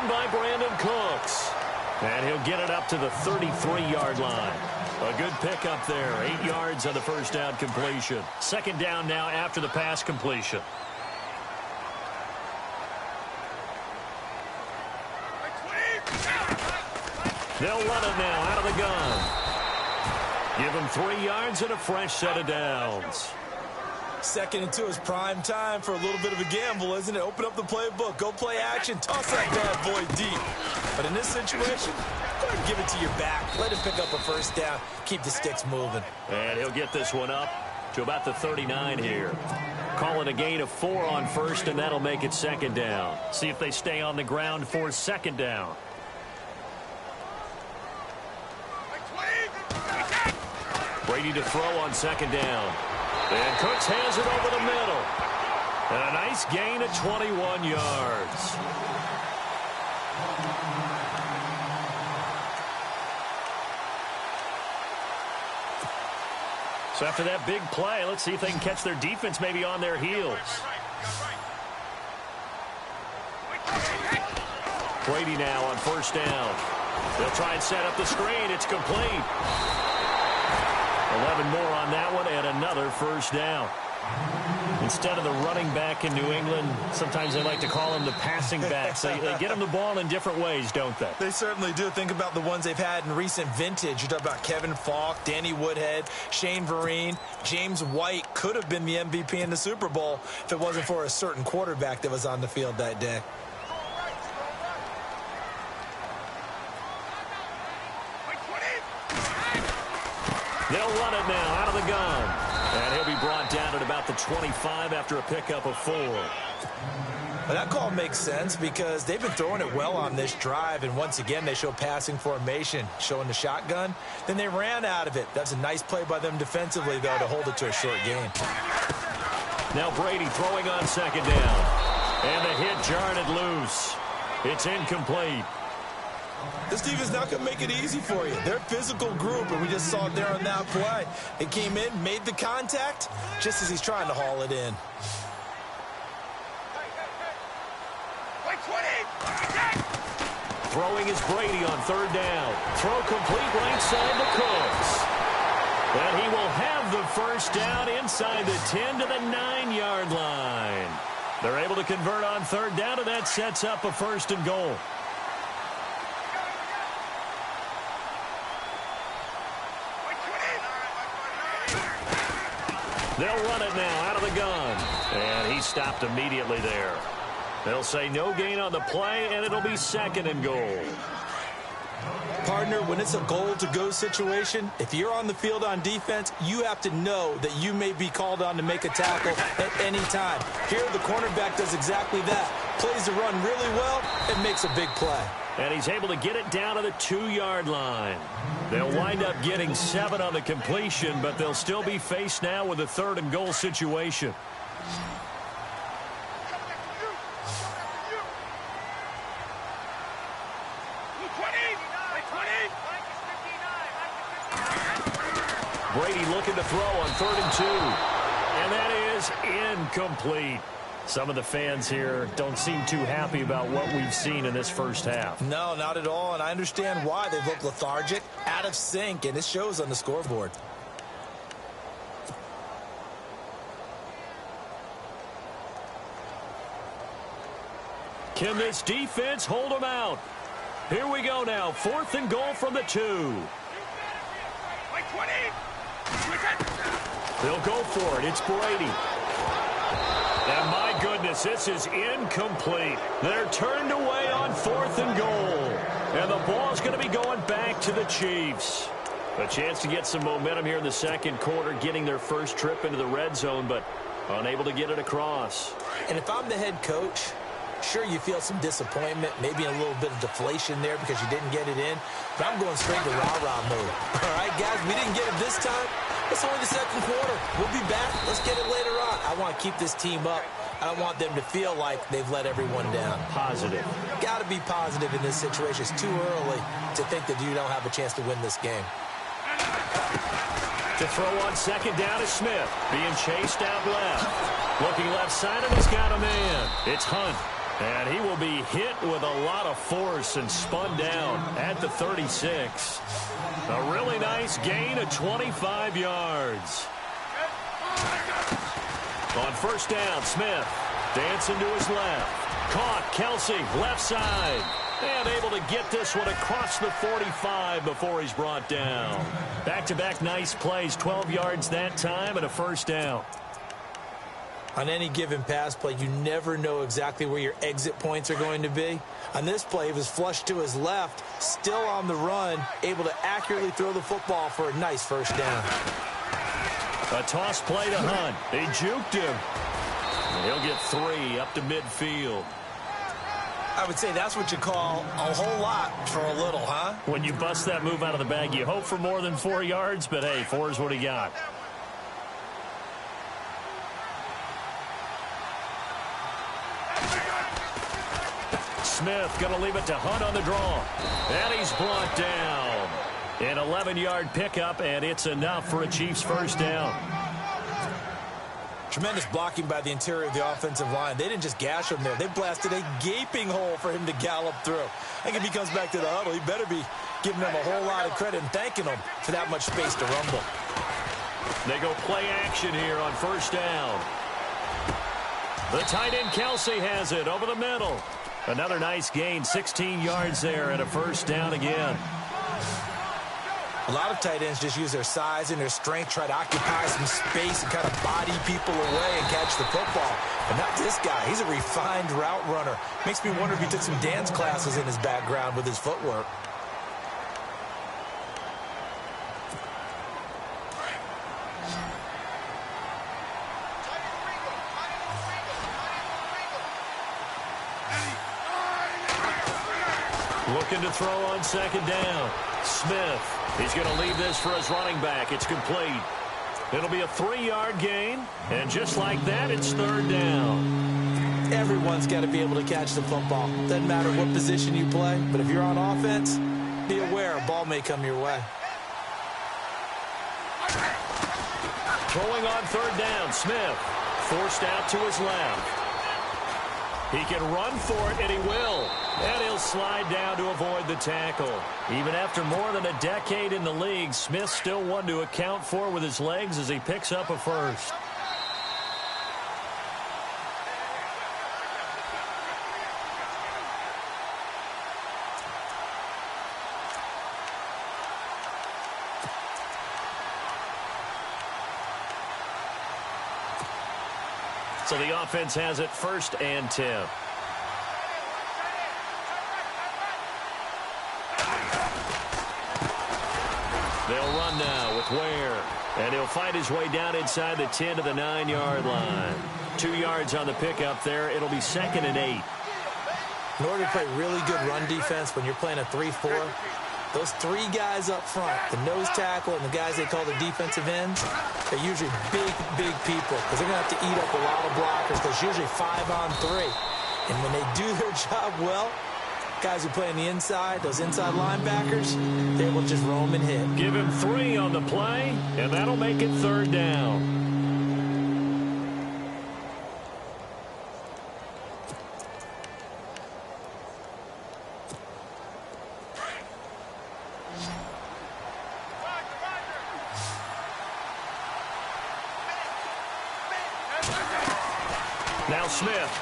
in by Brandon Cooks. And he'll get it up to the 33-yard line. A good pickup there. 8 yards on the first down completion. Second down now after the pass completion. They'll run it now out of the gun. Give him 3 yards and a fresh set of downs. Second into his prime time for a little bit of a gamble, isn't it? Open up the playbook, go play action, toss that bad boy deep. But in this situation, go ahead and give it to your back. Let him pick up a first down. Keep the sticks moving. And he'll get this one up to about the 39 here. Calling a gain of 4 on first, and that'll make it second down. See if they stay on the ground for second down. Brady to throw on second down. And Cooks has it over the middle. And a nice gain of 21 yards. So after that big play, let's see if they can catch their defense maybe on their heels. Brady now on first down. They'll try and set up the screen. It's complete. 11 more on that one and another first down. Instead of the running back in New England, sometimes they like to call them the passing backs. They get them the ball in different ways, don't they? They certainly do. Think about the ones they've had in recent vintage. You talk about Kevin Falk, Danny Woodhead, Shane Vereen, James White could have been the MVP in the Super Bowl if it wasn't for a certain quarterback that was on the field that day. They'll run it now out of the gun. And he'll be brought down at about the 25 after a pickup of 4. Well, that call makes sense because they've been throwing it well on this drive, and once again they show passing formation, showing the shotgun. Then they ran out of it. That's a nice play by them defensively, though, to hold it to a short gain. Now Brady throwing on second down. And the hit jarred it loose. It's incomplete. This defense not going to make it easy for you. They're a physical group, and we just saw it there on that play. It came in, made the contact, just as he's trying to haul it in. Throwing is Brady on third down. Throw complete right side to Cooks. And he will have the first down inside the 10 to the 9-yard line. They're able to convert on third down, and that sets up a first and goal. They'll run it now out of the gun. And he stopped immediately there. They'll say no gain on the play, and it'll be second and goal. Partner, when it's a goal-to-go situation, if you're on the field on defense, you have to know that you may be called on to make a tackle at any time. Here, the cornerback does exactly that. Plays the run really well and makes a big play. And he's able to get it down to the 2-yard line. They'll wind up getting 7 on the completion, but they'll still be faced now with a third and goal situation. Brady looking to throw on 3rd and 2. And that is incomplete. Some of the fans here don't seem too happy about what we've seen in this first half. No, not at all, and I understand why. They look lethargic, out of sync, and it shows on the scoreboard. Can this defense hold them out? Here we go now. 4th and goal from the 2. They'll go for it. It's Brady. And my goodness, this is incomplete. They're turned away on 4th and goal. And the ball's going to be going back to the Chiefs. A chance to get some momentum here in the second quarter, getting their first trip into the red zone, but unable to get it across. And if I'm the head coach, sure, you feel some disappointment, maybe a little bit of deflation there because you didn't get it in. But I'm going straight to rah-rah mode. All right, guys, we didn't get it this time. It's only the second quarter. We'll be back. Let's get it later on. I want to keep this team up. I don't want them to feel like they've let everyone down. Positive. Got to be positive in this situation. It's too early to think that you don't have a chance to win this game. To throw on second down is Smith. Being chased out left. Looking left side, and he's got a man. It's Hunt. And he will be hit with a lot of force and spun down at the 36. A really nice gain of 25 yards. On first down, Smith dancing to his left. Caught, Kelsey, left side. And able to get this one across the 45 before he's brought down. Back-to-back nice plays, 12 yards that time and a first down. On any given pass play, you never know exactly where your exit points are going to be. On this play, he was flushed to his left, still on the run, able to accurately throw the football for a nice first down. A toss play to Hunt. They juked him. And he'll get 3 up to midfield. I would say that's what you call a whole lot for a little, huh? When you bust that move out of the bag, you hope for more than 4 yards, but hey, 4 is what he got. Smith going to leave it to Hunt on the draw. And he's brought down. An 11-yard pickup, and it's enough for a Chiefs first down. Tremendous blocking by the interior of the offensive line. They didn't just gash him there. They blasted a gaping hole for him to gallop through. I think if he comes back to the huddle, he better be giving them a whole lot of credit and thanking them for that much space to rumble. They go play action here on first down. The tight end Kelsey has it over the middle. Another nice gain, 16 yards there and a first down again. A lot of tight ends just use their size and their strength, try to occupy some space and kind of body people away and catch the football. But not this guy. He's a refined route runner. Makes me wonder if he took some dance classes in his background with his footwork. Looking to throw on second down. Smith. He's going to leave this for his running back. It's complete. It'll be a 3-yard gain. And just like that, it's third down. Everyone's got to be able to catch the football. Doesn't matter what position you play. But if you're on offense, be aware a ball may come your way. Throwing on third down. Smith forced out to his left. He can run for it, and he will. And he'll slide down to avoid the tackle. Even after more than a decade in the league, Smith still one to account for with his legs as he picks up a first. So the offense has it first and 10. They'll run now with Ware. And he'll fight his way down inside the 10 to the 9-yard line. 2 yards on the pickup there. It'll be 2nd and 8. In order to play really good run defense when you're playing a 3-4, those 3 guys up front, the nose tackle and the guys they call the defensive ends, they're usually big people because they're going to have to eat up a lot of blockers. There's usually 5 on 3. And when they do their job well, guys who play on the inside, those inside linebackers, they will just roam and hit. Give him 3 on the play, and that'll make it third down. Now Smith.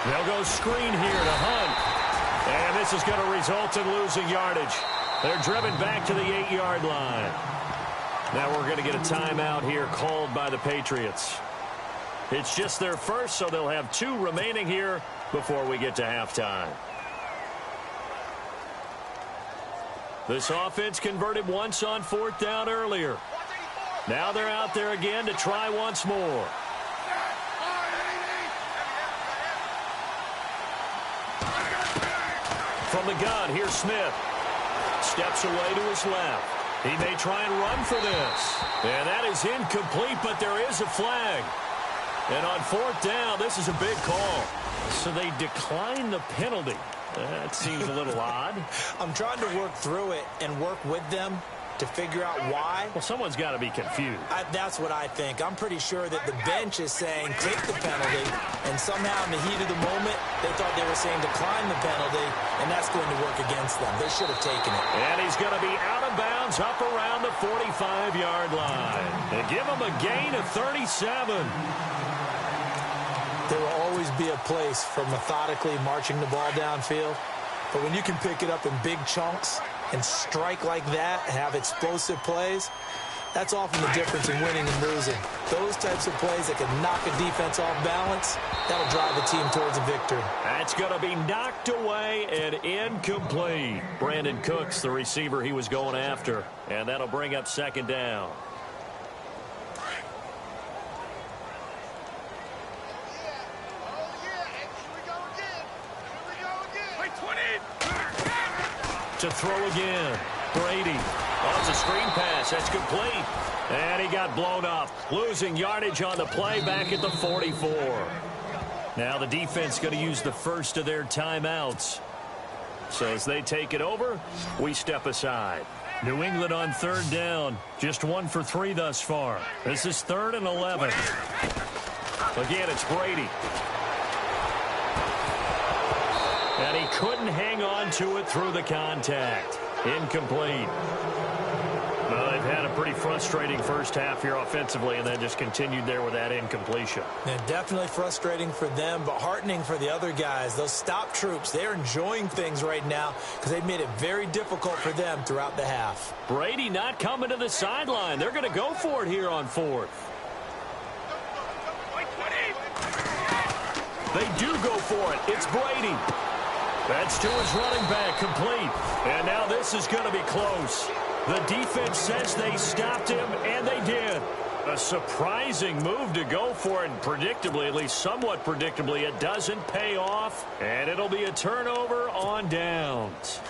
They'll go screen here to Hunt. And this is going to result in losing yardage. They're driven back to the 8-yard line. Now we're going to get a timeout here called by the Patriots. It's just their first, so they'll have 2 remaining here before we get to halftime. This offense converted once on 4th down earlier. Now they're out there again to try once more. From the gun, here's Smith. Steps away to his left. He may try and run for this. And that is incomplete, but there is a flag. And on 4th down, this is a big call. So they decline the penalty. That seems a little odd. I'm trying to work through it and work with them. to figure out why. Well, someone's got to be confused. That's what I think. I'm pretty sure that the bench is saying take the penalty, and somehow in the heat of the moment, they thought they were saying decline the penalty, and that's going to work against them. They should have taken it. And he's going to be out of bounds up around the 45-yard line. They give him a gain of 37. There will always be a place for methodically marching the ball downfield, but when you can pick it up in big chunks and strike like that, have explosive plays, that's often the difference in winning and losing. Those types of plays that can knock a defense off balance, that'll drive a team towards a victory. That's going to be knocked away and incomplete. Brandon Cooks, the receiver he was going after, and that'll bring up second down. To throw again. Brady. Oh, it's a screen pass. That's complete. And he got blown up. Losing yardage on the play back at the 44. Now the defense going to use the first of their timeouts. So as they take it over, we step aside. New England on third down. Just 1 for 3 thus far. This is 3rd and 11. Again, it's Brady. And he couldn't hang on to it through the contact. Incomplete. Well, they've had a pretty frustrating first half here offensively, and then just continued there with that incompletion. Yeah, definitely frustrating for them, but heartening for the other guys. Those stop troops, they're enjoying things right now because they've made it very difficult for them throughout the half. Brady not coming to the sideline. They're going to go for it here on 4th. They do go for it. It's Brady. That's to his running back, complete. And now this is going to be close. The defense says they stopped him, and they did. A surprising move to go for it, and predictably, at least somewhat predictably, it doesn't pay off, and it'll be a turnover on downs.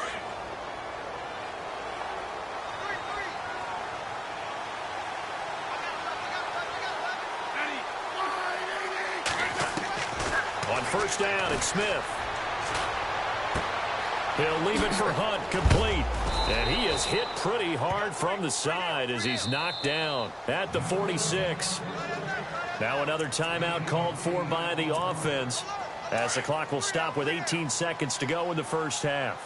On first down, it's Smith. He'll leave it for Hunt, complete. And he is hit pretty hard from the side as he's knocked down at the 46. Now another timeout called for by the offense as the clock will stop with 18 seconds to go in the first half.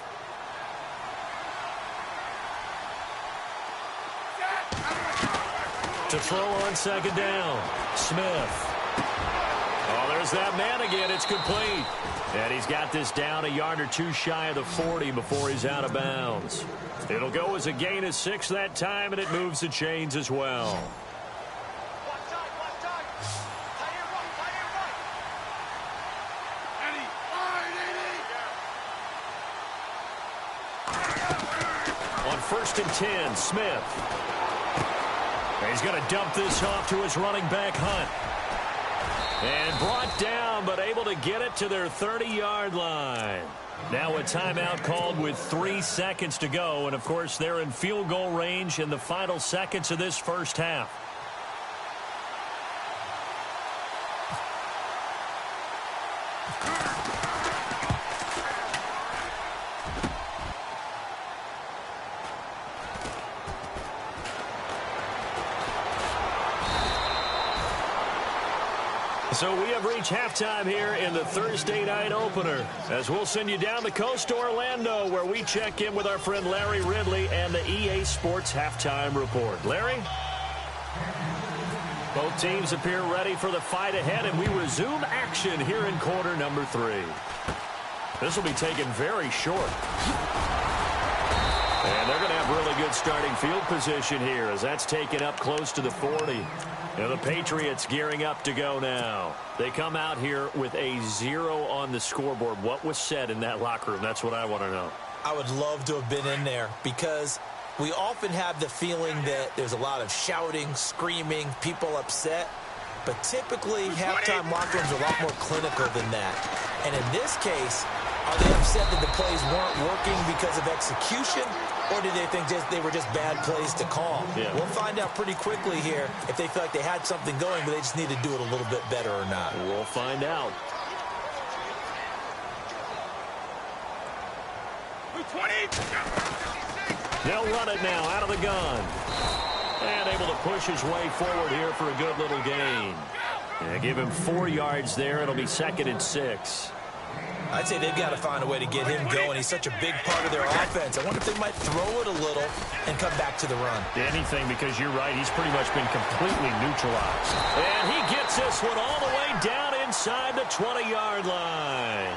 To throw on second down, Smith. Oh, there's that man again. It's complete. And he's got this down a yard or two shy of the 40 before he's out of bounds. It'll go as a gain of 6 that time, and it moves the chains as well. On 1st and 10, Smith. And he's going to dump this off to his running back, Hunt. And brought down, but able to get it to their 30-yard line. Now a timeout called with 3 seconds to go. And, of course, they're in field goal range in the final seconds of this first half. So we have reached halftime here in the Thursday night opener, as we'll send you down the coast to Orlando, where we check in with our friend Larry Ridley and the EA Sports Halftime Report. Larry? Both teams appear ready for the fight ahead, and we resume action here in quarter number 3. This will be taken very short. And they're going to have really good starting field position here, as that's taken up close to the 40. Now the Patriots gearing up to go now. They come out here with a 0 on the scoreboard. What was said in that locker room? That's what I want to know. I would love to have been in there because we often have the feeling that there's a lot of shouting, screaming, people upset. But typically, halftime locker rooms are a lot more clinical than that. And in this case, are they upset that the plays weren't working because of execution? Or do they think they were just bad plays to call? Yeah. We'll find out pretty quickly here if they feel like they had something going, but they just need to do it a little bit better or not. We'll find out. 20. They'll run it now out of the gun. And able to push his way forward here for a good little gain. Yeah, give him 4 yards there. It'll be 2nd and 6. I'd say they've got to find a way to get him going. He's such a big part of their offense. I wonder if they might throw it a little and come back to the run. Anything, because you're right. He's pretty much been completely neutralized. And he gets this one all the way down inside the 20-yard line.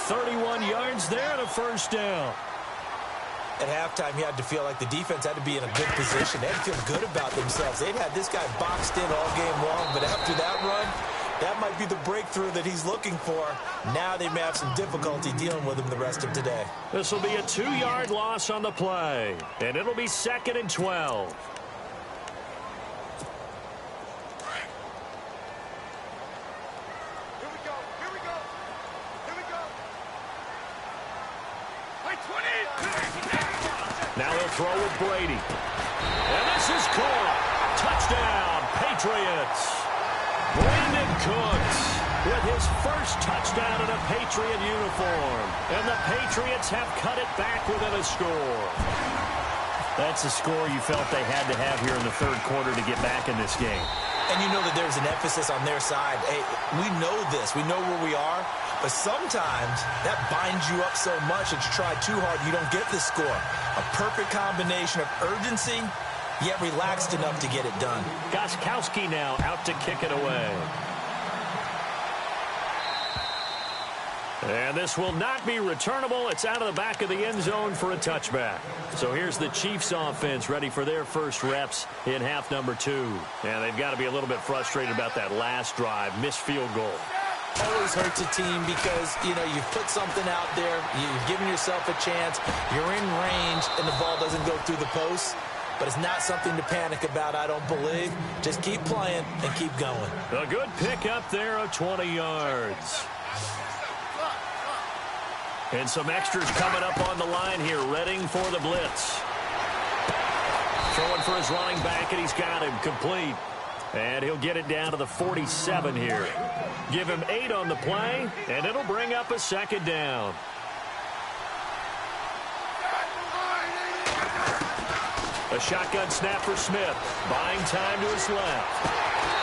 31 yards there and a first down. At halftime, you had to feel like the defense had to be in a good position. They had to feel good about themselves. They'd had this guy boxed in all game long, but after that run, that might be the breakthrough that he's looking for. Now they may have some difficulty dealing with him the rest of today. This will be a 2-yard loss on the play, and it'll be 2nd and 12. Now he'll throw with Brady. And this is caught. Touchdown, Patriots. Brandon Cooks with his first touchdown in a Patriot uniform. And the Patriots have cut it back within a score. That's the score you felt they had to have here in the third quarter to get back in this game. And you know that there's an emphasis on their side. Hey, we know this. We know where we are. But sometimes that binds you up so much that you try too hard, you don't get the score. A perfect combination of urgency, yet relaxed enough to get it done. Gostkowski now out to kick it away. And this will not be returnable. It's out of the back of the end zone for a touchback. So here's the Chiefs offense ready for their first reps in half number 2. And they've got to be a little bit frustrated about that last drive, missed field goal. Always hurts a team because, you know, you've put something out there, you've given yourself a chance, you're in range, and the ball doesn't go through the post. But it's not something to panic about, I don't believe. Just keep playing and keep going. A good pick up there of 20 yards. And some extras coming up on the line here, readying for the blitz. Throwing for his running back, and he's got him complete. And he'll get it down to the 47 here. Give him 8 on the play, and it'll bring up a 2nd down. A shotgun snap for Smith. Buying time to his left.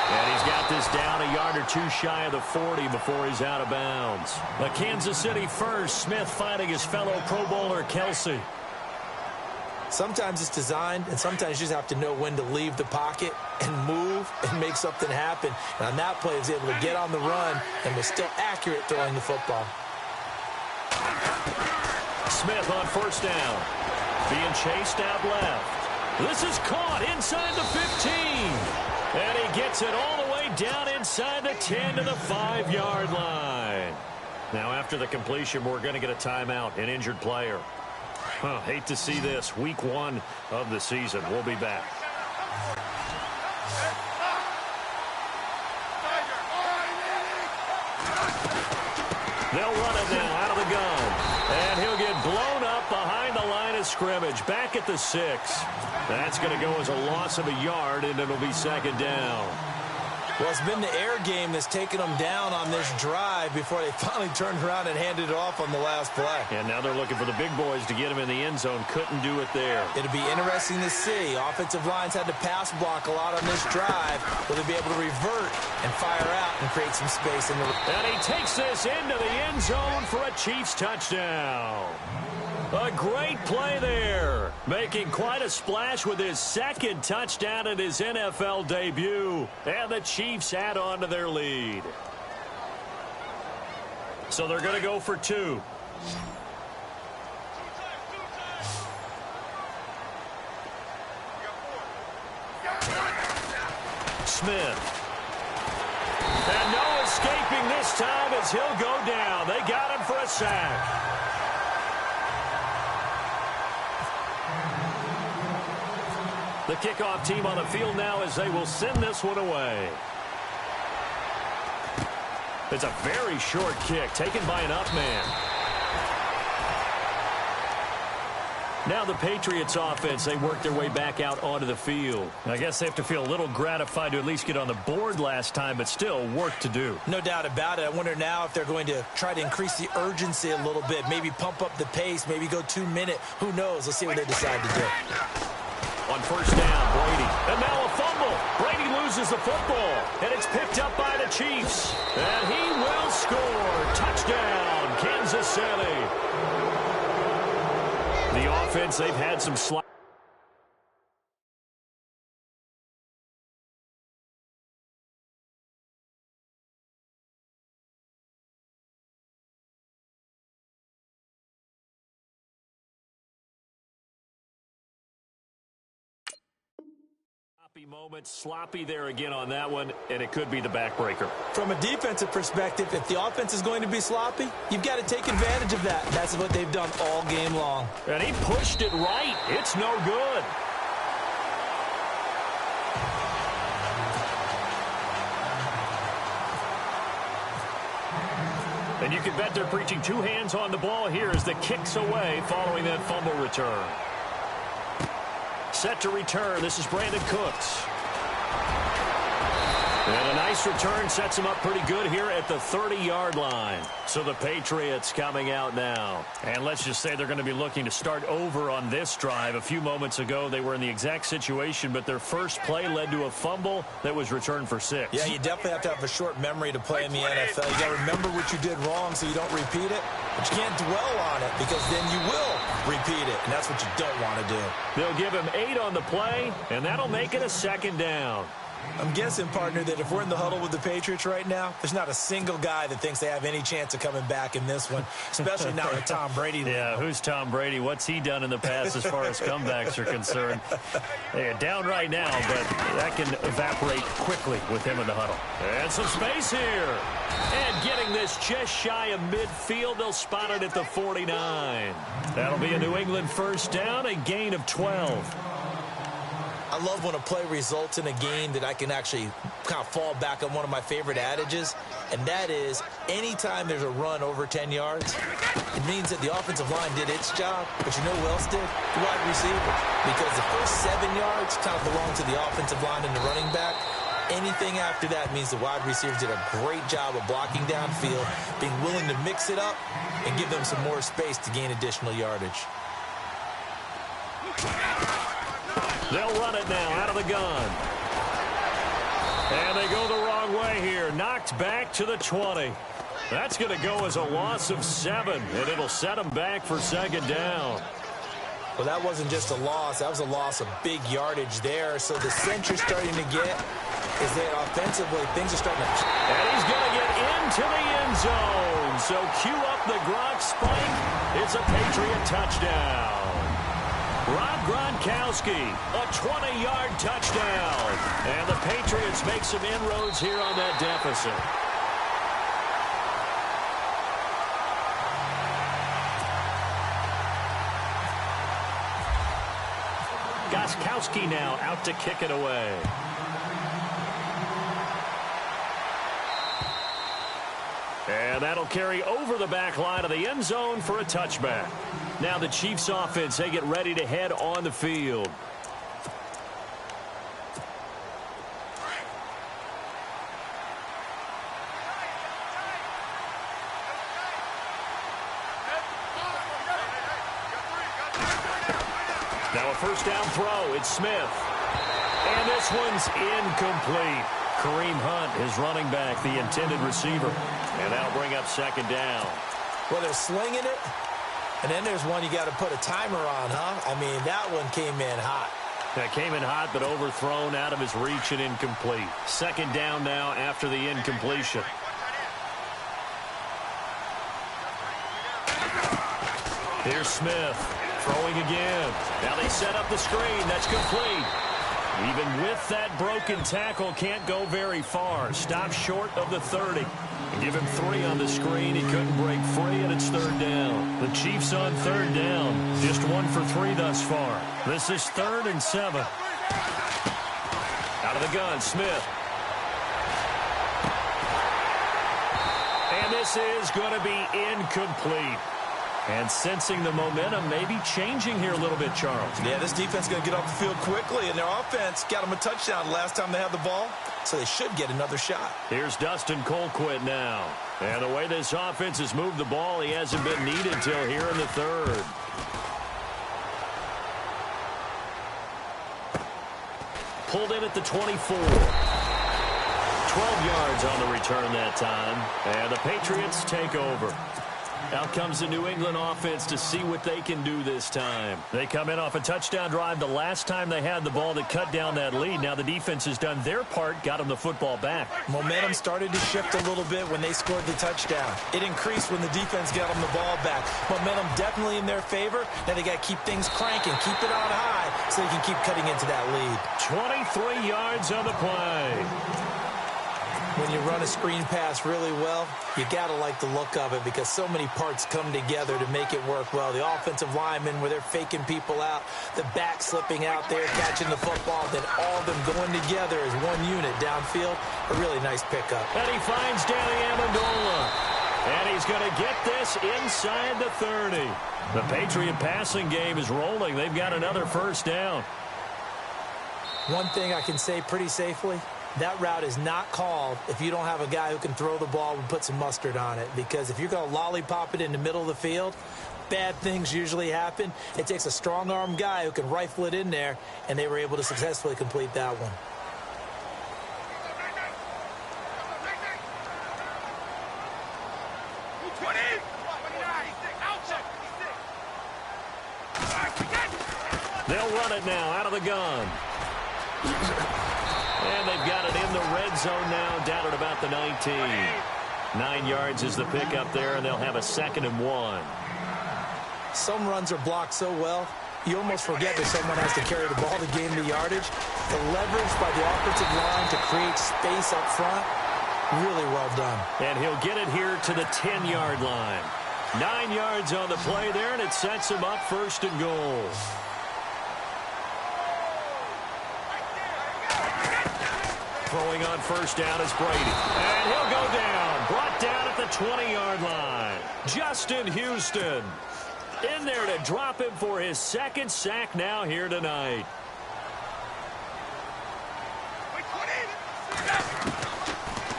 And he's got this down a yard or 2 shy of the 40 before he's out of bounds. A Kansas City first. Smith finding his fellow Pro Bowler Kelsey. Sometimes it's designed, and sometimes you just have to know when to leave the pocket and move and make something happen. And on that play, he was able to get on the run and was still accurate throwing the football. Smith on first down. Being chased out left. This is caught inside the 15. And he gets it all the way down inside the 10 to the 5-yard line. Now, after the completion, we're going to get a timeout, an injured player. Hate to see this. Week 1 of the season. We'll be back. They'll run it now out of the gun. And he'll get blown up behind the line of scrimmage. Back at the 6. That's going to go as a loss of a yard, and it'll be 2nd down. Well, it's been the air game that's taken them down on this drive before they finally turned around and handed it off on the last play. And now they're looking for the big boys to get him in the end zone. Couldn't do it there. It'll be interesting to see. Offensive lines had to pass block a lot on this drive. Will they be able to revert and fire out and create some space in the... And he takes this into the end zone for a Chiefs touchdown. A great play there, making quite a splash with his 2nd touchdown in his NFL debut, and the Chiefs add on to their lead. So they're going to go for 2. Smith. And no escaping this time as he'll go down. They got him for a sack. The kickoff team on the field now as they will send this one away. It's a very short kick taken by an up man. Now the Patriots offense, they work their way back out onto the field. I guess they have to feel a little gratified to at least get on the board last time, but still work to do. No doubt about it. I wonder now if they're going to try to increase the urgency a little bit, maybe pump up the pace, maybe go 2 minute. Who knows? Let's see what they decide to do. On first down, Brady. And now a fumble. Brady loses the football, and it's picked up by the Chiefs. And he will score. Touchdown, Kansas City. The offense, they've had some sloppy moments, sloppy there again on that one, and it could be the backbreaker. From a defensive perspective, if the offense is going to be sloppy, you've got to take advantage of that. That's what they've done all game long. And he pushed it right. It's no good. And you can bet they're preaching 2 hands on the ball here as the kick's away following that fumble return. Set to return. This is Brandon Cooks. And a nice return sets him up pretty good here at the 30-yard line. So the Patriots coming out now. And let's just say they're going to be looking to start over on this drive. A few moments ago, they were in the exact situation, but their first play led to a fumble that was returned for 6. Yeah, you definitely have to have a short memory to play in the NFL. You got to remember what you did wrong so you don't repeat it. But you can't dwell on it because then you will repeat it, and that's what you don't want to do. They'll give him 8 on the play, and that'll make it a 2nd down. I'm guessing, partner, that if we're in the huddle with the Patriots right now, there's not a single guy that thinks they have any chance of coming back in this one, especially not with Tom Brady. Yeah, who's Tom Brady? What's he done in the past as far as comebacks are concerned? They're down right now, but that can evaporate quickly with him in the huddle. And some space here. And getting this just shy of midfield, they'll spot it at the 49. That'll be a New England first down, a gain of 12. I love when a play results in a game that I can actually kind of fall back on one of my favorite adages, and that is anytime there's a run over 10 yards, it means that the offensive line did its job, but you know who else did? The wide receiver. Because the first 7 yards kind of belong to the offensive line and the running back. Anything after that means the wide receivers did a great job of blocking downfield, being willing to mix it up, and give them some more space to gain additional yardage. They'll run it now out of the gun. And they go the wrong way here. Knocked back to the 20. That's going to go as a loss of 7, and it'll set them back for 2nd down. Well, that wasn't just a loss. That was a loss of big yardage there. So the sense you're starting to get is that offensively things are starting to... And he's going to get into the end zone. So cue up the Gronk spike. It's a Patriot touchdown. Rob Gronkowski, a 20-yard touchdown. And the Patriots make some inroads here on that deficit. Gronkowski now out to kick it away. And that'll carry over the back line of the end zone for a touchback. Now the Chiefs offense, they get ready to head on the field. Now a first down throw. It's Smith. And this one's incomplete. Kareem Hunt, his running back, the intended receiver. And that'll bring up 2nd down. Well, they're slinging it. And then there's one you got to put a timer on, huh? I mean, that one came in hot. That came in hot, but overthrown, out of his reach and incomplete. 2nd down now after the incompletion. Here's Smith throwing again. Now they set up the screen. That's complete. Even with that broken tackle, can't go very far. Stop short of the 30. Give him 3 on the screen. He couldn't break free, and it's 3rd down. The Chiefs on 3rd down. Just 1 for 3 thus far. This is 3rd and 7. Out of the gun, Smith. And this is going to be incomplete. And sensing the momentum maybe changing here a little bit, Charles. Yeah, this defense is going to get off the field quickly, and their offense got them a touchdown last time they had the ball, so they should get another shot. Here's Dustin Colquitt now. And the way this offense has moved the ball, he hasn't been needed till here in the third. Pulled in at the 24. 12 yards on the return that time. And the Patriots take over. Out comes the New England offense to see what they can do this time. They come in off a touchdown drive the last time they had the ball that cut down that lead. Now the defense has done their part, got them the football back. Momentum started to shift a little bit when they scored the touchdown. It increased when the defense got them the ball back. Momentum definitely in their favor. Now they got to keep things cranking, keep it on high so they can keep cutting into that lead. 23 yards on the play. When you run a screen pass really well, you got to like the look of it because so many parts come together to make it work well. The offensive linemen, where they're faking people out, the back slipping out there, catching the football, then all of them going together as one unit downfield. A really nice pickup. And he finds Danny Amendola. And he's going to get this inside the 30. The Patriot passing game is rolling. They've got another first down. One thing I can say pretty safely, that route is not called if you don't have a guy who can throw the ball and put some mustard on it. Because if you're going to lollipop it in the middle of the field, bad things usually happen. It takes a strong-arm guy who can rifle it in there, and they were able to successfully complete that one. They'll run it now out of the gun. And they've got it in the red zone now, down at about the 19. 9 yards is the pickup there, and they'll have a 2nd and 1. Some runs are blocked so well, you almost forget that someone has to carry the ball to gain the yardage. The leverage by the offensive line to create space up front, really well done. And he'll get it here to the 10-yard line. 9 yards on the play there, and it sets him up 1st and goal. Throwing on first down is Brady. And he'll go down. Brought down at the 20-yard line. Justin Houston in there to drop him for his 2nd sack now here tonight.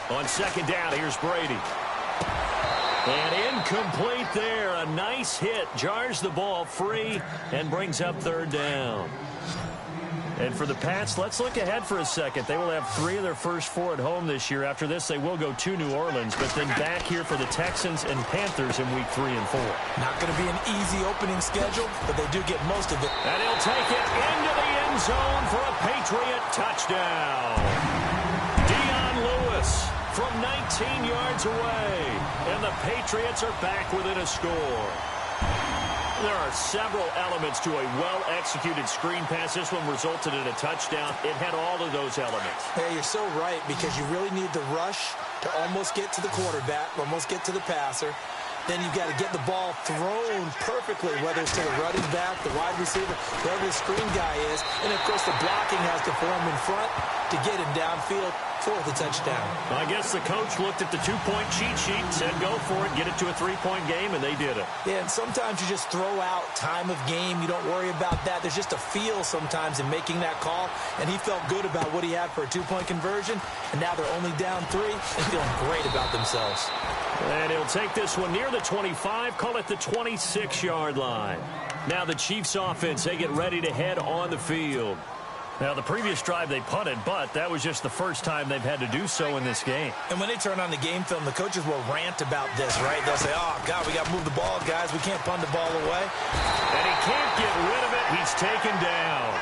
On 2nd down, here's Brady. And incomplete there. A nice hit. Jars the ball free and brings up 3rd down. And for the Pats, let's look ahead for a second. They will have 3 of their first 4 at home this year. After this, they will go to New Orleans, but then back here for the Texans and Panthers in week 3 and 4. Not going to be an easy opening schedule, but they do get most of it. And he'll take it into the end zone for a Patriot touchdown. Dion Lewis from 19 yards away. And the Patriots are back within a score. There are several elements to a well-executed screen pass. This one resulted in a touchdown. It had all of those elements. Yeah, you're so right, because you really need the rush to almost get to the quarterback, almost get to the passer. Then you've got to get the ball thrown perfectly, whether it's to the running back, the wide receiver, whoever the screen guy is. And, of course, the blocking has to form in front to get him downfield for the touchdown. I guess the coach looked at the 2-point cheat sheet and said, go for it, get it to a 3-point game, and they did it. Yeah, and sometimes you just throw out time of game. You don't worry about that. There's just a feel sometimes in making that call, and he felt good about what he had for a 2-point conversion, and now they're only down 3 and feeling great about themselves. And he'll take this one near the 25, call it the 26-yard line. Now the Chiefs offense, they get ready to head on the field. Now, the previous drive they punted, but that was just the first time they've had to do so in this game. And when they turn on the game film, the coaches will rant about this, right? They'll say, oh, God, we got to move the ball, guys. We can't punt the ball away. And he can't get rid of it. He's taken down.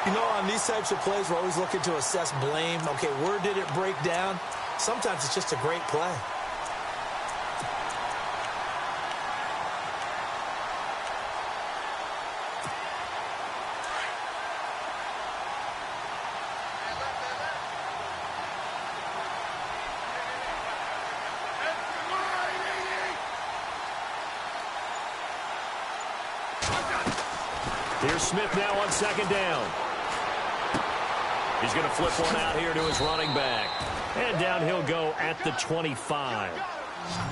You know, on these types of plays, we're always looking to assess blame. Okay, where did it break down? Sometimes it's just a great play. Here's Smith now on 2nd down. He's going to flip one out here to his running back. And down he'll go at the 25.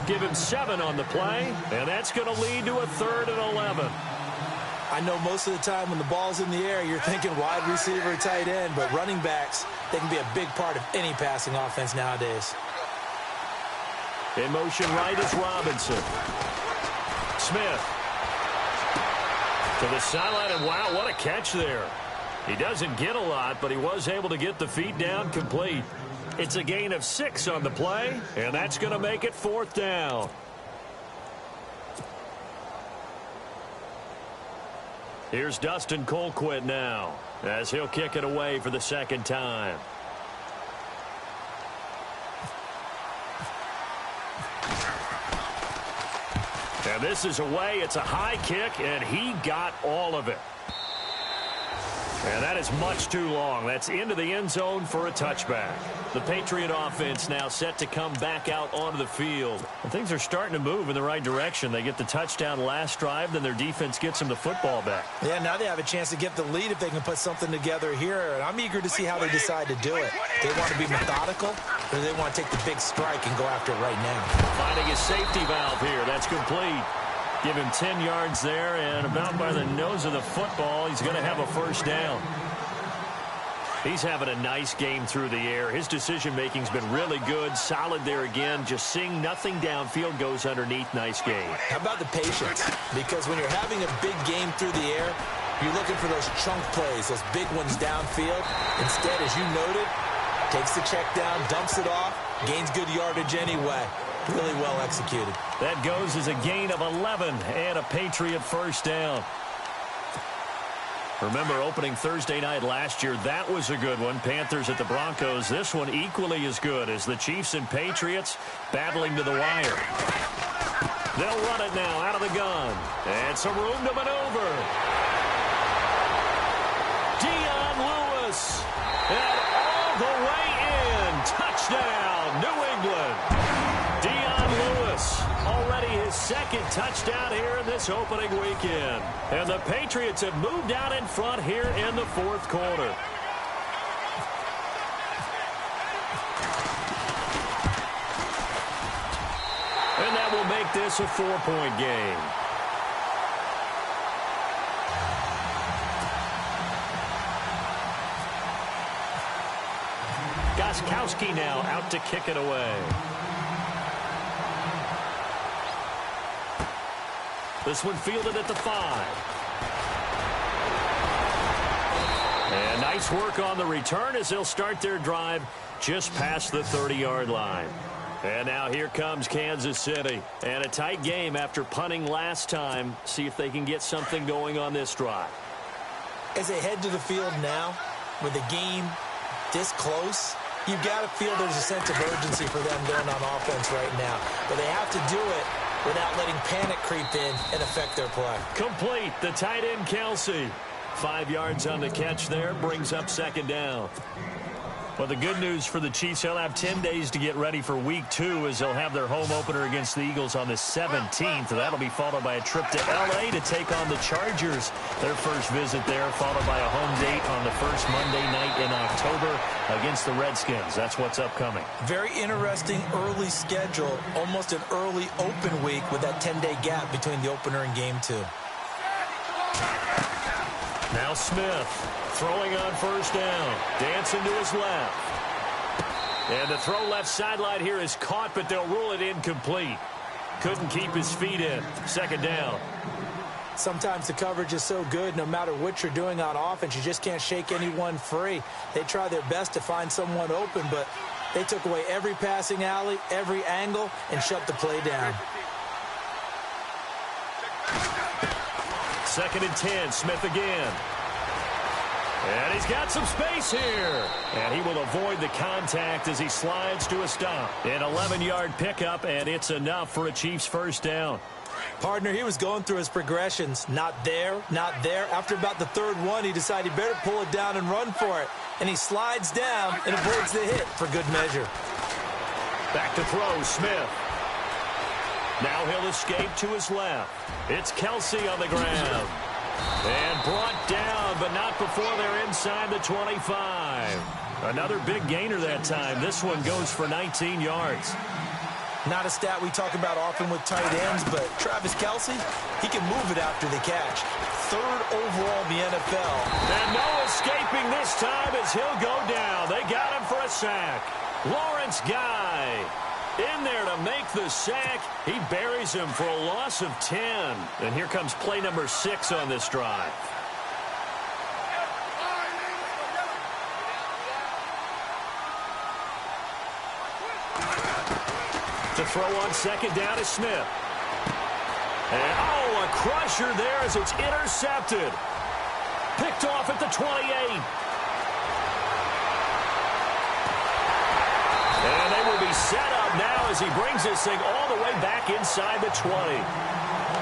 Give him 7 on the play, and that's going to lead to a 3rd and 11. I know most of the time when the ball's in the air, you're thinking wide receiver, tight end, but running backs, they can be a big part of any passing offense nowadays. In motion right is Robinson. Smith to the sideline, and wow, what a catch there. He doesn't get a lot, but he was able to get the feet down complete. It's a gain of 6 on the play, and that's going to make it 4th down. Here's Dustin Colquitt now, as he'll kick it away for the 2nd time. And this is away. It's a high kick, and he got all of it. And that is much too long. That's into the end zone for a touchback. The Patriot offense now set to come back out onto the field. And things are starting to move in the right direction. They get the touchdown last drive, then their defense gets them the football back. Yeah, now they have a chance to get the lead if they can put something together here. And I'm eager to see how they decide to do it. They want to be methodical, or do they want to take the big strike and go after it right now? Finding his safety valve here. That's complete. Give him 10 yards there, and about by the nose of the football, he's going to have a 1st down. He's having a nice game through the air. His decision-making's been really good, solid there again. Just seeing nothing downfield goes underneath. Nice game. How about the patience? Because when you're having a big game through the air, you're looking for those chunk plays, those big ones downfield. Instead, as you noted, takes the check down, dumps it off, gains good yardage anyway. Really well executed. That goes as a gain of 11 and a Patriot 1st down. Remember opening Thursday night last year, that was a good one. Panthers at the Broncos. This one equally as good as the Chiefs and Patriots battling to the wire. They'll run it now out of the gun. And some room to maneuver. Dion Lewis. And all the way in. Touchdown, New England. Dion Lewis, already his 2nd touchdown here in this opening weekend. And the Patriots have moved out in front here in the 4th quarter. And that will make this a 4-point game. Gostkowski now out to kick it away. This one fielded at the 5. And nice work on the return as they'll start their drive just past the 30-yard line. And now here comes Kansas City. And a tight game after punting last time. See if they can get something going on this drive. As they head to the field now, with the game this close, you've got to feel there's a sense of urgency for them going on offense right now. But they have to do it without letting panic creep in and affect their play. Complete. The tight end, Kelsey. 5 yards on the catch there. Brings up 2nd down. Well, the good news for the Chiefs, they'll have 10 days to get ready for Week 2 as they'll have their home opener against the Eagles on the 17th. That'll be followed by a trip to L.A. to take on the Chargers. Their first visit there, followed by a home date on the first Monday night in October against the Redskins. That's what's upcoming. Very interesting early schedule, almost an early open week with that 10-day gap between the opener and Game 2. Now Smith. Throwing on 1st down. Dancing to his left. And the throw left sideline here is caught, but they'll rule it incomplete. Couldn't keep his feet in. 2nd down. Sometimes the coverage is so good, no matter what you're doing on offense, you just can't shake anyone free. They try their best to find someone open, but they took away every passing alley, every angle, and shut the play down. 2nd and 10. Smith again. And he's got some space here. And he will avoid the contact as he slides to a stop. An 11-yard pickup, and it's enough for a Chiefs 1st down. Partner, he was going through his progressions. Not there, not there. After about the 3rd one, he decided he better pull it down and run for it. And he slides down and avoids the hit for good measure. Back to throw, Smith. Now he'll escape to his left. It's Kelsey on the ground. And brought down, but not before they're inside the 25. Another big gainer that time. This one goes for 19 yards. Not a stat we talk about often with tight ends, but Travis Kelce, he can move it after the catch. 3rd overall in the NFL. And no escaping this time as he'll go down. They got him for a sack. Lawrence Guy in there to make the sack. He buries him for a loss of 10. And here comes play number 6 on this drive. To throw on 2nd down is Smith. And, oh, a crusher there as it's intercepted. Picked off at the 28. And they will be set up now as he brings this thing all the way back inside the 20.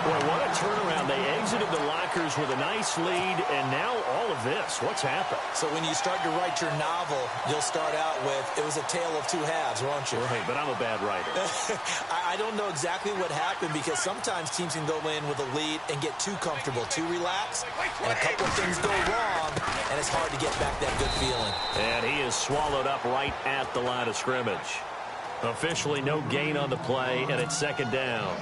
Boy, what a turnaround. They exited the lockers with a nice lead, and now all of this. What's happened? So when you start to write your novel, you'll start out with, it was a tale of 2 halves, won't you? Right, but I'm a bad writer. I don't know exactly what happened because sometimes teams can go in with a lead and get too comfortable, too relaxed, and a couple of things go wrong, and it's hard to get back that good feeling. And he is swallowed up right at the line of scrimmage. Officially no gain on the play, and it's 2nd down.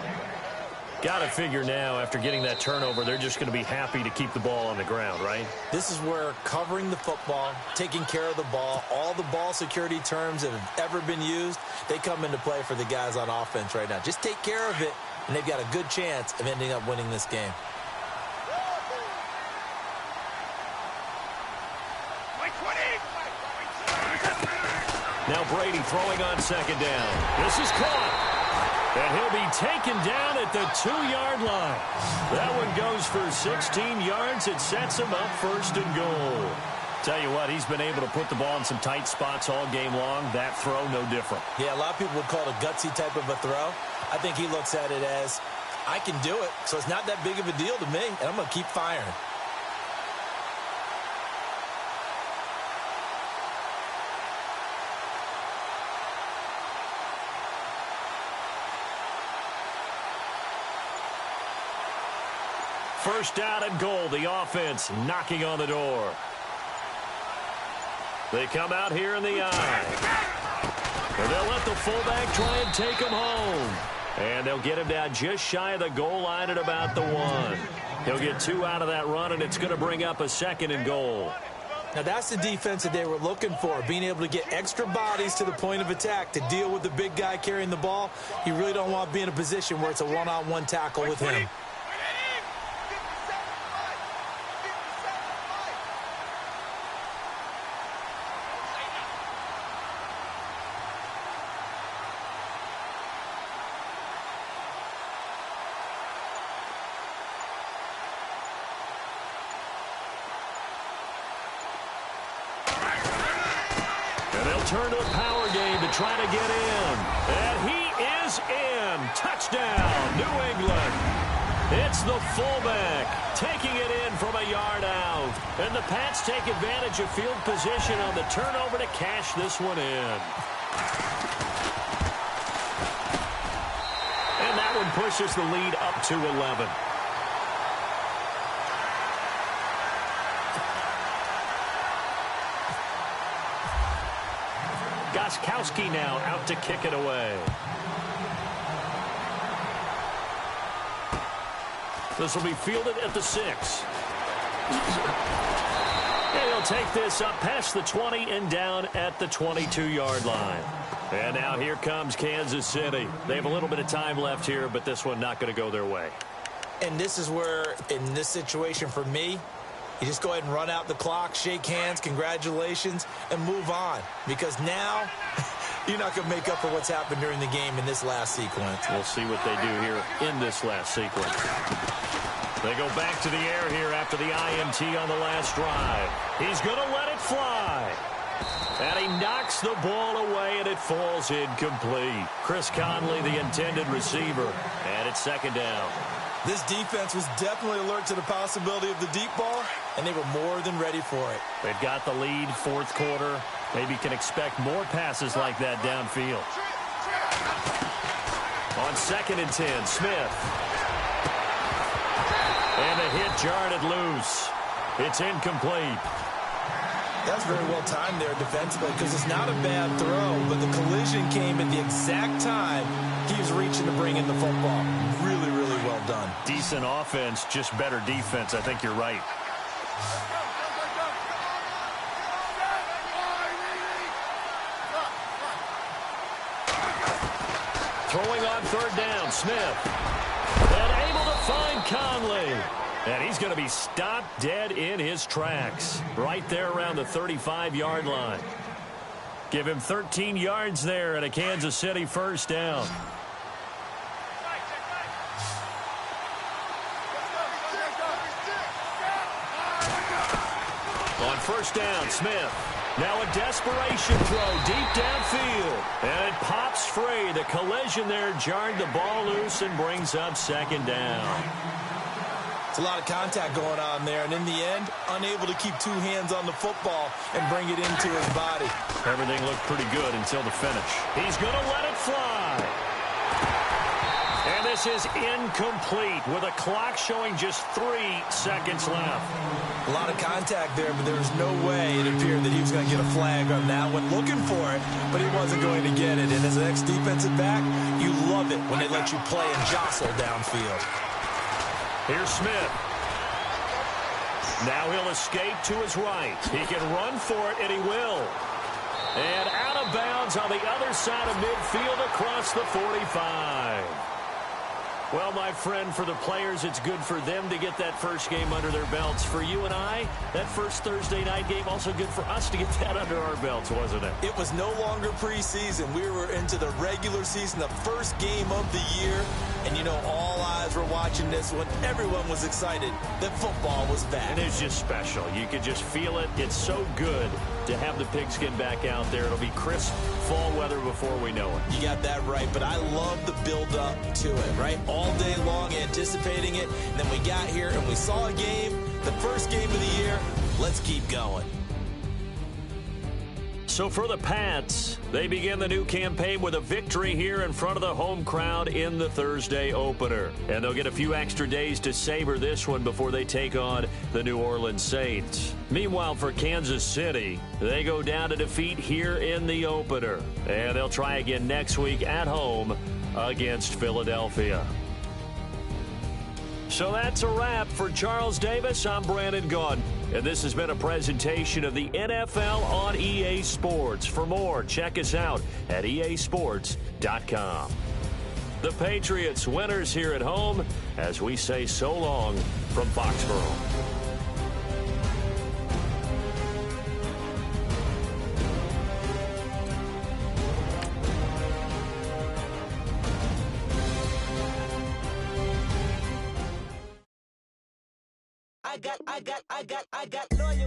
Got to figure now, after getting that turnover, they're just going to be happy to keep the ball on the ground, right? This is where covering the football, taking care of the ball, all the ball security terms that have ever been used, they come into play for the guys on offense right now. Just take care of it, and they've got a good chance of ending up winning this game. Now Brady throwing on 2nd down. This is caught. And he'll be taken down at the 2-yard line. That one goes for 16 yards. It sets him up 1st and goal. Tell you what, he's been able to put the ball in some tight spots all game long. That throw, no different. Yeah, a lot of people would call it a gutsy type of a throw. I think he looks at it as, I can do it, so it's not that big of a deal to me, and I'm going to keep firing. First down and goal. The offense knocking on the door. They come out here in the eye. And they'll let the fullback try and take him home. And they'll get him down just shy of the goal line at about the 1. He'll get 2 out of that run, and it's going to bring up a 2nd and goal. Now, that's the defense that they were looking for, being able to get extra bodies to the point of attack to deal with the big guy carrying the ball. You really don't want to be in a position where it's a one-on-one tackle with him. Turn to a power game to try to get in. And he is in. Touchdown, New England. It's the fullback taking it in from a yard out. And the Pats take advantage of field position on the turnover to cash this one in. And that one pushes the lead up to 11. Gostkowski now out to kick it away. This will be fielded at the 6. And he'll take this up past the 20 and down at the 22-yard line. And now here comes Kansas City. They have a little bit of time left here, but this one not going to go their way. And this is where, in this situation for me, you just go ahead and run out the clock, shake hands, congratulations, and move on. Because now, you're not going to make up for what's happened during the game in this last sequence. We'll see what they do here in this last sequence. They go back to the air here after the INT on the last drive. He's going to let it fly. And he knocks the ball away, and it falls incomplete. Chris Conley, the intended receiver. And it's 2nd down. This defense was definitely alert to the possibility of the deep ball, and they were more than ready for it. They've got the lead, 4th quarter. Maybe can expect more passes like that downfield. On 2nd and 10, Smith. And the hit jarred it loose. It's incomplete. That's very well timed there defensively because it's not a bad throw, but the collision came at the exact time he was reaching to bring in the football. Really, really well done. Decent offense, just better defense. I think you're right. Throwing on third down, Smith. And able to find Conley. And he's going to be stopped dead in his tracks. Right there around the 35-yard line. Give him 13 yards there and a Kansas City first down. On first down, Smith. Now a desperation throw deep downfield. And it pops free. The collision there jarred the ball loose and brings up second down. It's a lot of contact going on there. And in the end, unable to keep two hands on the football and bring it into his body. Everything looked pretty good until the finish. He's going to let it fly. And this is incomplete with a clock showing just 3 seconds left. A lot of contact there, but there was no way it appeared that he was going to get a flag on that one. Looking for it, but he wasn't going to get it. And as an ex-defensive back, you love it when they let you play and jostle downfield. Here's Smith. Now he'll escape to his right. He can run for it, and he will. And out of bounds on the other side of midfield across the 45. Well, my friend, for the players, it's good for them to get that first game under their belts. For you and I, that first Thursday night game, also good for us to get that under our belts, wasn't it? It was no longer preseason. We were into the regular season, the first game of the year. And, you know, all eyes were watching this when everyone was excited that football was back. And it's just special. You could just feel it. It's so good to have the pigskin back out there. It'll be crisp fall weather before we know it. You got that right, but I love the build-up to it, right? All day long anticipating it, and then we got here and we saw a game, the first game of the year. Let's keep going. So for the Pats, they begin the new campaign with a victory here in front of the home crowd in the Thursday opener. And they'll get a few extra days to savor this one before they take on the New Orleans Saints. Meanwhile, for Kansas City, they go down to defeat here in the opener. And they'll try again next week at home against Philadelphia. So that's a wrap. For Charles Davis, I'm Brandon Gaudin. And this has been a presentation of the NFL on EA Sports. For more, check us out at easports.com. The Patriots winners here at home as we say so long from Foxborough. I got loyalty.